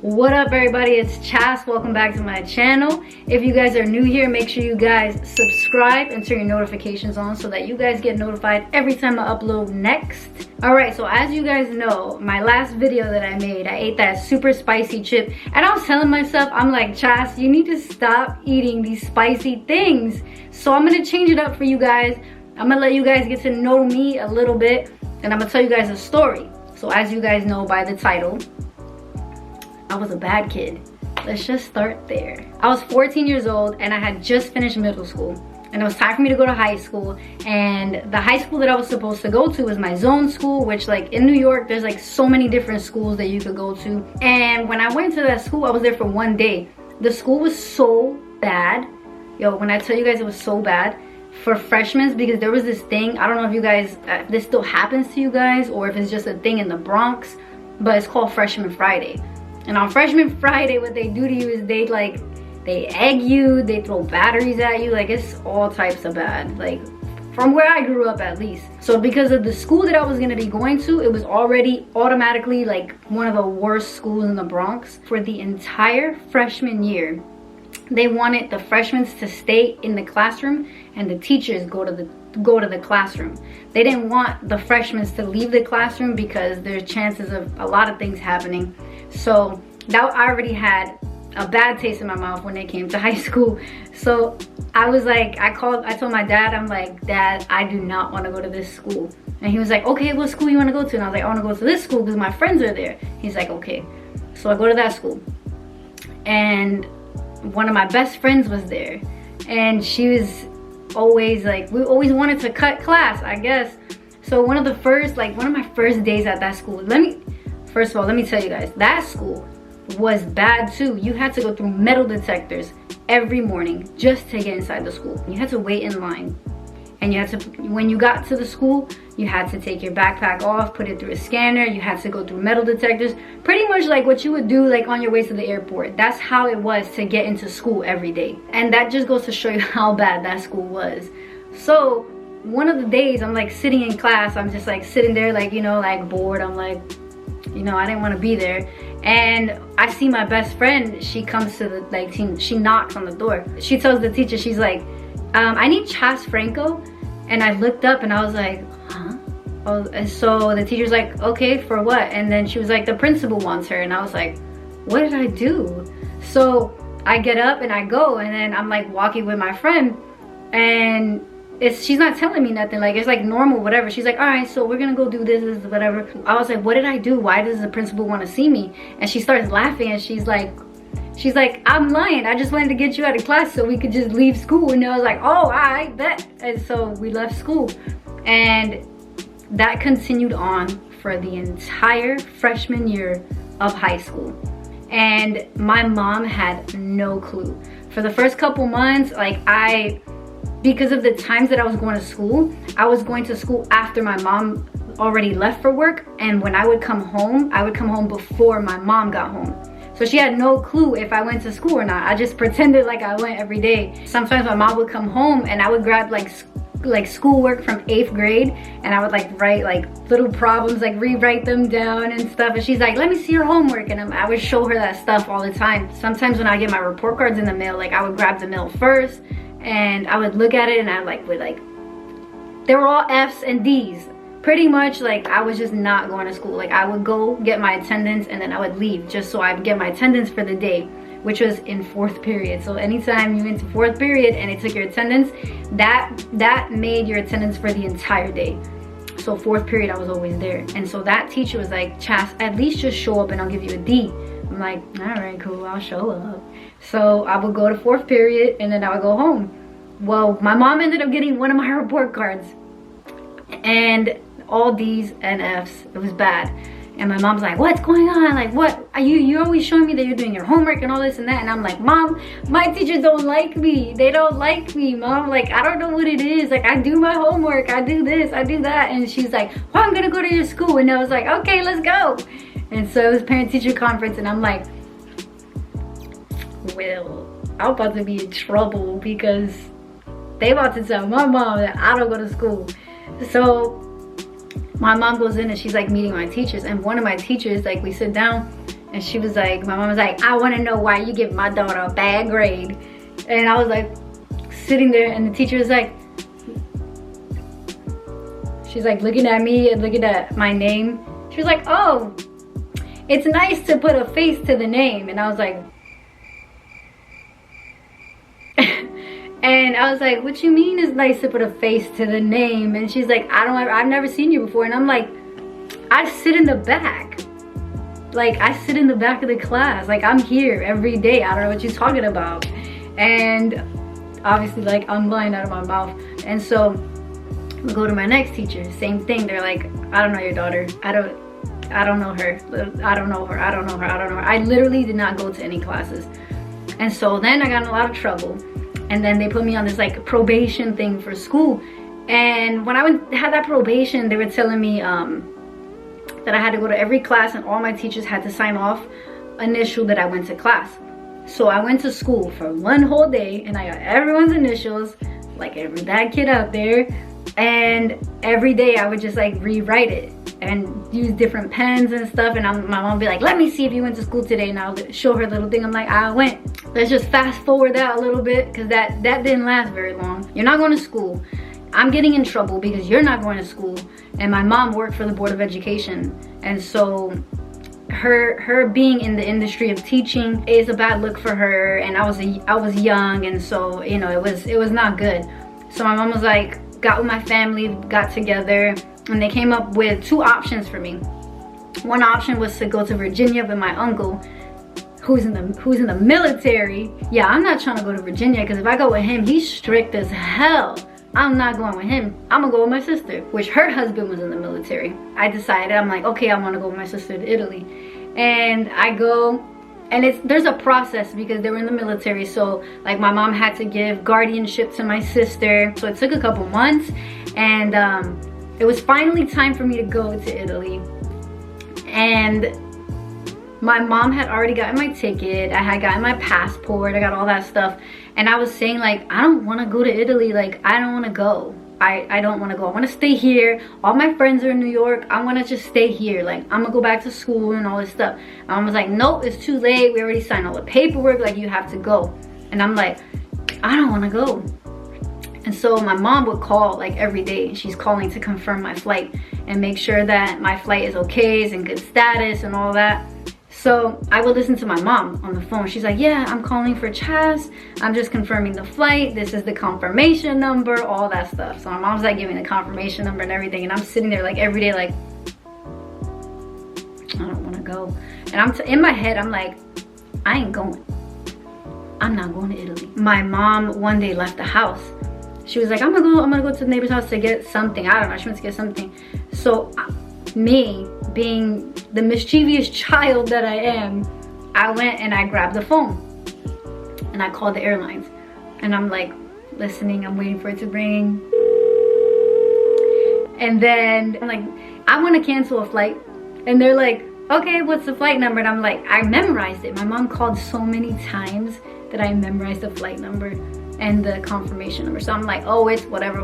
What up everybody, it's Chas. Welcome back to my channel. If you guys are new here, make sure you guys subscribe and turn your notifications on so that you guys get notified every time I upload next. Alright, so as you guys know, my last video that I made, I ate that super spicy chip and I was telling myself, I'm like, Chas, you need to stop eating these spicy things. So I'm gonna change it up for you guys. I'm gonna let you guys get to know me a little bit and I'm gonna tell you guys a story. So as you guys know by the title, I was a bad kid. Let's just start there. I was 14 years old and I had just finished middle school. And it was time for me to go to high school. And the high school that I was supposed to go to was my zone school, which like in New York, there's like so many different schools that you could go to. And when I went to that school, I was there for one day. The school was so bad. Yo, when I tell you guys it was so bad for freshmen, because there was this thing, I don't know if you guys, this still happens to you guys or if it's just a thing in the Bronx, but it's called Freshman Friday. And on Freshman Friday, what they do to you is they egg you, they throw batteries at you, like it's all types of bad, like from where I grew up at least. So because of the school that I was gonna be going to, it was already automatically like one of the worst schools in the Bronx. For the entire freshman year, they wanted the freshmen to stay in the classroom and the teachers go to the classroom. They didn't want the freshmen to leave the classroom because there's chances of a lot of things happening. So that I already had a bad taste in my mouth when it came to high school. So I was like, I told my dad, I'm like, Dad, I do not want to go to this school. And he was like, okay, what school you want to go to? And I was like, I want to go to this school because my friends are there. He's like, okay. So I go to that school. And one of my best friends was there. And she was always like, we always wanted to cut class, I guess. So one of my first days at that school, first of all, let me tell you guys, that school was bad too. You had to go through metal detectors every morning just to get inside the school. You had to wait in line. And you had to, when you got to the school, you had to take your backpack off, put it through a scanner. You had to go through metal detectors. Pretty much like what you would do like on your way to the airport. That's how it was to get into school every day. And that just goes to show you how bad that school was. So one of the days I'm like sitting in class, I'm just like sitting there like, you know, like bored. I'm like, you know, I didn't want to be there. And I see my best friend, she comes to the like team, she knocks on the door. She tells the teacher, she's like, I need Chas Franco. And I looked up and I was like, huh? Oh, and so the teacher's like, okay, for what? And then she was like, the principal wants her. And I was like, what did I do? So I get up and I go, and then I'm like walking with my friend, and she's not telling me nothing, like it's like normal, whatever. She's like, all right, so we're gonna go do this, whatever. I was like, what did I do? Why does the principal want to see me? And she starts laughing and she's like, I'm lying, I just wanted to get you out of class so we could just leave school. And I was like, oh, I bet. And so we left school, and that continued on for the entire freshman year of high school. And my mom had no clue. For the first couple months, like because of the times that I was going to school after my mom already left for work. And when I would come home before my mom got home. So she had no clue if I went to school or not. I just pretended like I went every day. Sometimes my mom would come home and I would grab like schoolwork from 8th grade, and I would like write like little problems, like rewrite them down and stuff. And she's like, let me see your homework. And I would show her that stuff all the time. Sometimes when I get my report cards in the mail, like I would grab the mail first and I would look at it, and I they were all F's and D's. Pretty much like I was just not going to school. Like I would go get my attendance and then I would leave just so I would get my attendance for the day, which was in 4th period. So anytime you went to 4th period and it took your attendance, that made your attendance for the entire day. So 4th period I was always there. And so that teacher was like, Chas, at least just show up and I'll give you a D. I'm like, all right, cool, I'll show up. So I would go to 4th period and then I would go home. Well, my mom ended up getting one of my report cards and all D's and F's. It was bad. And my mom's like, what's going on? Like, what? You're always showing me that you're doing your homework and all this and that. And I'm like, Mom, my teachers don't like me. They don't like me, Mom. Like, I don't know what it is. Like, I do my homework. I do this. I do that. And she's like, well, I'm going to go to your school. And I was like, okay, let's go. And so it was parent-teacher conference. And I'm like, well, I'm about to be in trouble because they about to tell my mom that I don't go to school. So my mom goes in and she's like meeting my teachers, and one of my teachers, like, we sit down And she was like, my mom was like, I want to know why you give my daughter a bad grade. And I was like sitting there, and the teacher was like, she's like looking at me and looking at my name. She was like, oh, it's nice to put a face to the name. And I was like, and I was like, what you mean it's nice to put a face to the name? And she's like, I've never seen you before. And I'm like, I sit in the back. Like, I sit in the back of the class. Like, I'm here every day. I don't know what you're talking about. And obviously, like, I'm lying out of my mouth. And so we go to my next teacher, same thing. They're like, I don't know your daughter. I don't know her. I don't know her. I don't know her. I don't know her. I literally did not go to any classes. And so then I got in a lot of trouble. And then they put me on this like probation thing for school. And when I had that probation, they were telling me that I had to go to every class, and all my teachers had to sign off initial that I went to class. So I went to school for one whole day, and I got everyone's initials, like every bad kid out there. And every day I would just like rewrite it and use different pens and stuff. And my mom would be like, let me see if you went to school today. And I'll show her a little thing. I'm like, I went. Let's just fast forward that a little bit, because that didn't last very long. You're not going to school. I'm getting in trouble because you're not going to school. And my mom worked for the Board of Education. And so her being in the industry of teaching is a bad look for her. And I was young, and so, you know, it was not good. So my mom was like, got with my family, got together, and they came up with two options for me. One option was to go to Virginia with my uncle, who's in the military. Yeah, I'm not trying to go to Virginia, because if I go with him, he's strict as hell. I'm not going with him. I'm gonna go with my sister, which her husband was in the military. I decided, I'm like, okay, I want to go with my sister to Italy. And I go, and there's a process, because they were in the military. So like my mom had to give guardianship to my sister. So it took a couple months, and it was finally time for me to go to Italy. And my mom had already gotten my ticket. I had gotten my passport. I got all that stuff. And I was saying, like, I don't want to go to Italy. Like, I don't want to go. I don't want to go. I want to stay here. All my friends are in New York. I want to just stay here. Like, I'm going to go back to school and all this stuff. My mom was like, nope, it's too late. We already signed all the paperwork. Like, you have to go. And I'm like, I don't want to go. And so my mom would call like every day. She's calling to confirm my flight and make sure that my flight is okay, is in good status and all that. So I would listen to my mom on the phone. She's like, yeah, I'm calling for Chas. I'm just confirming the flight. This is the confirmation number, all that stuff. So my mom's like giving the confirmation number and everything. And I'm sitting there like every day like, I don't want to go. And in my head, I'm like, I ain't going. I'm not going to Italy. My mom one day left the house. She was like, I'm gonna go to the neighbor's house to get something. I don't know, she went to get something. So me, being the mischievous child that I am, I went and I grabbed the phone and I called the airlines. And I'm like listening, I'm waiting for it to ring. And then I'm like, I want to cancel a flight. And they're like, okay, what's the flight number? And I'm like, I memorized it. My mom called so many times that I memorized the flight number and the confirmation number. So I'm like, oh, it's whatever,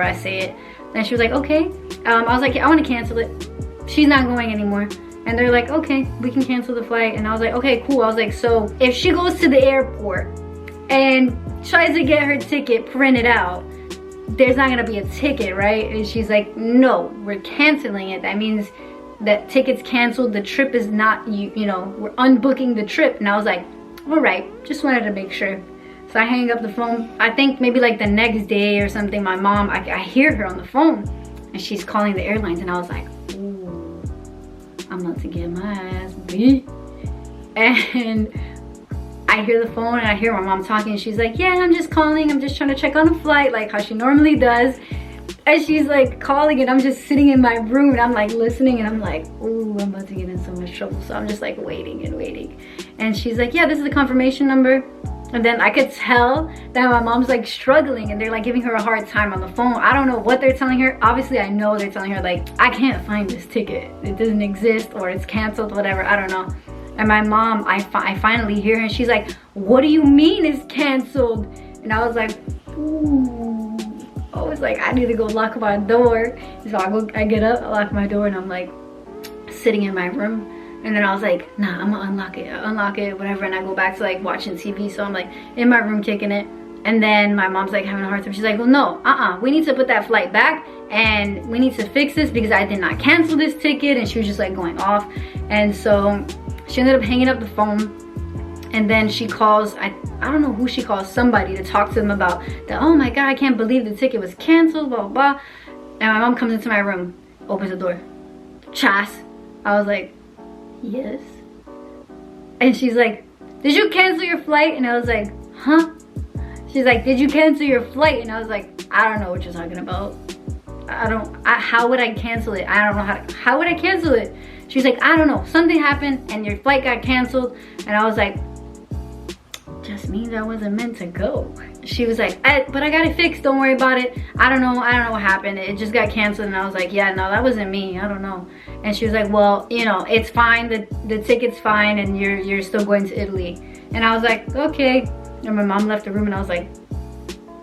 I say it. Then she was like, okay. I was like, yeah, I want to cancel it. She's not going anymore. And they're like, okay, we can cancel the flight. And I was like, okay, cool. I was like, so if she goes to the airport and tries to get her ticket printed out, there's not gonna be a ticket, right? And she's like, no, we're canceling it. That means that ticket's canceled. The trip is not, you know, we're unbooking the trip. And I was like, all right, just wanted to make sure. So I hang up the phone. I think maybe like the next day or something, my mom, I hear her on the phone and she's calling the airlines. And I was like, ooh, I'm about to get my ass beat. And I hear the phone and I hear my mom talking. She's like, yeah, I'm just calling. I'm just trying to check on the flight, like how she normally does. And she's like calling and I'm just sitting in my room and I'm like listening and I'm like, ooh, I'm about to get in so much trouble. So I'm just like waiting and waiting. And she's like, yeah, this is the confirmation number. And then I could tell that my mom's like struggling and they're like giving her a hard time on the phone. I don't know what they're telling her. Obviously, I know they're telling her like, I can't find this ticket. It doesn't exist or it's canceled, whatever, I don't know. And my mom, I finally hear her and she's like, what do you mean it's canceled? And I was like, ooh. I was like, I need to go lock my door. So I get up, I lock my door and I'm like sitting in my room. And then I was like, nah, I'm gonna unlock it, whatever. And I go back to like watching TV. So I'm like in my room kicking it. And then my mom's like having a hard time. She's like, well, no, we need to put that flight back and we need to fix this because I did not cancel this ticket. And she was just like going off. And so she ended up hanging up the phone. And then she calls, I don't know who she calls, somebody to talk to them about that. Oh my God, I can't believe the ticket was canceled, blah, blah, blah. And my mom comes into my room, opens the door. Chas. I was like, yes. And she's like, did you cancel your flight? And I was like, huh? She's like, did you cancel your flight? And I was like, I don't know what you're talking about. How would I cancel it? I don't know how would I cancel it? She's like, I don't know, something happened and your flight got canceled. And I was like, just means I wasn't meant to go. She was like, but I got it fixed, don't worry about it. I don't know what happened. It just got canceled. And I was like, yeah, no, that wasn't me, I don't know. And she was like, well, you know, it's fine, the ticket's fine and you're still going to Italy. And I was like, okay. And my mom left the room and I was like,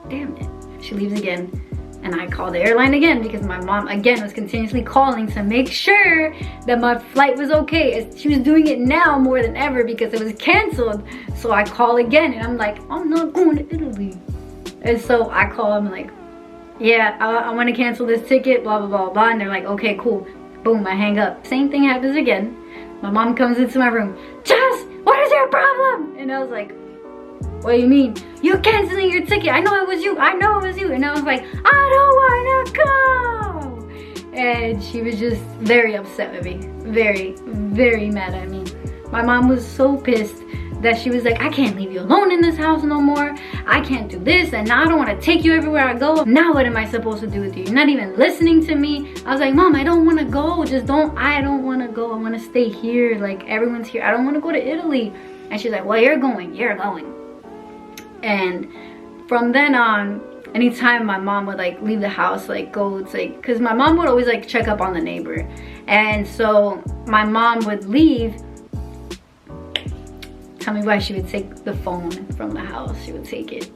damn it. She leaves again. And I called the airline again because my mom, again, was continuously calling to make sure that my flight was okay. She was doing it now more than ever because it was canceled. So I call again and I'm like, I'm not going to Italy. And so I call, I'm like, yeah, I want to cancel this ticket, blah, blah, blah, blah. And they're like, okay, cool. Boom, I hang up. Same thing happens again. My mom comes into my room. Jess, what is your problem? And I was like, what do you mean? You're canceling your ticket. I know it was you. I know it was you. And I was like, I don't want to go. And she was just very upset with me. Very, very mad at me. My mom was so pissed that she was like, I can't leave you alone in this house no more. I can't do this. And now I don't want to take you everywhere I go. Now what am I supposed to do with you? You're not even listening to me. I was like, Mom, I don't want to go. I don't want to go. I want to stay here. Like, everyone's here. I don't want to go to Italy. And she's like, well, you're going. You're going. And from then on, anytime my mom would like leave the house, like go to like, because my mom would always like check up on the neighbor. And so my mom would leave. Tell me why she would take the phone from the house. She would take it.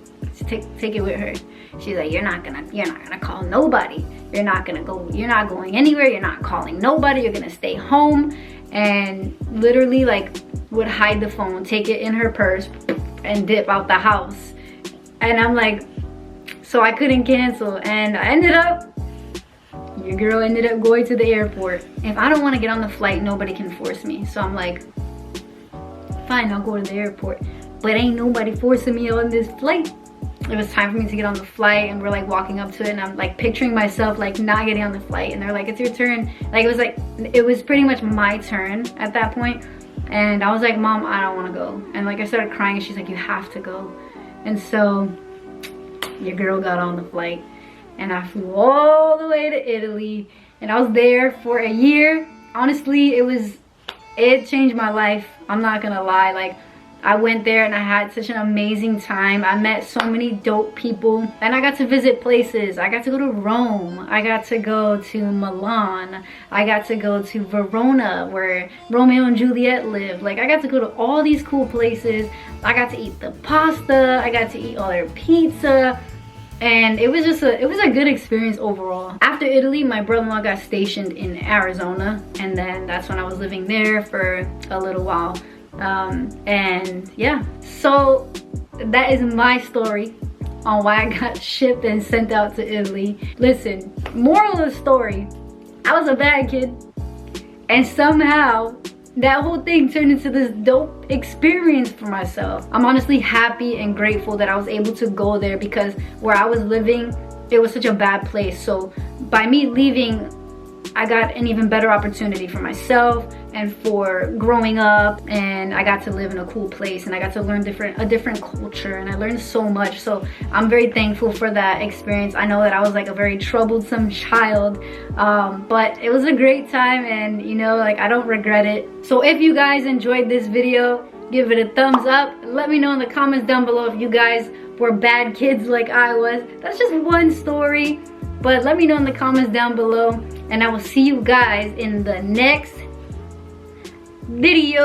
Take it with her. She's like, you're not gonna call nobody. You're not going anywhere. You're not calling nobody. You're gonna stay home. And literally like would hide the phone, take it in her purse, and dip out the house. And I'm like, so I couldn't cancel. And your girl ended up going to the airport. If I don't want to get on the flight, nobody can force me. So I'm like, fine, I'll go to the airport. But ain't nobody forcing me on this flight. It was time for me to get on the flight and we're like walking up to it and I'm like picturing myself like not getting on the flight and they're like, it's your turn. Like it was pretty much my turn at that point. And I was like, Mom, I don't want to go. And like I started crying and she's like, you have to go. And so your girl got on the flight and I flew all the way to Italy and I was there for a year. Honestly, it changed my life. I'm not gonna lie. Like, I went there and I had such an amazing time. I met so many dope people and I got to visit places. I got to go to Rome. I got to go to Milan. I got to go to Verona where Romeo and Juliet lived. Like, I got to go to all these cool places. I got to eat the pasta. I got to eat all their pizza. And it was just a good experience overall. After Italy, my brother-in-law got stationed in Arizona. And then that's when I was living there for a little while. And yeah, so that is my story on why I got shipped and sent out to Italy. Listen, moral of the story, I was a bad kid and somehow that whole thing turned into this dope experience for myself. I'm honestly happy and grateful that I was able to go there because where I was living, it was such a bad place. So by me leaving, I got an even better opportunity for myself and for growing up, and I got to live in a cool place and I got to learn a different culture, and I learned so much. So I'm very thankful for that experience. I know that I was like a very troublesome child, but it was a great time, and you know, like, I don't regret it. So if you guys enjoyed this video, give it a thumbs up. Let me know in the comments down below if you guys were bad kids like I was. That's just one story, but let me know in the comments down below, and I will see you guys in the next video.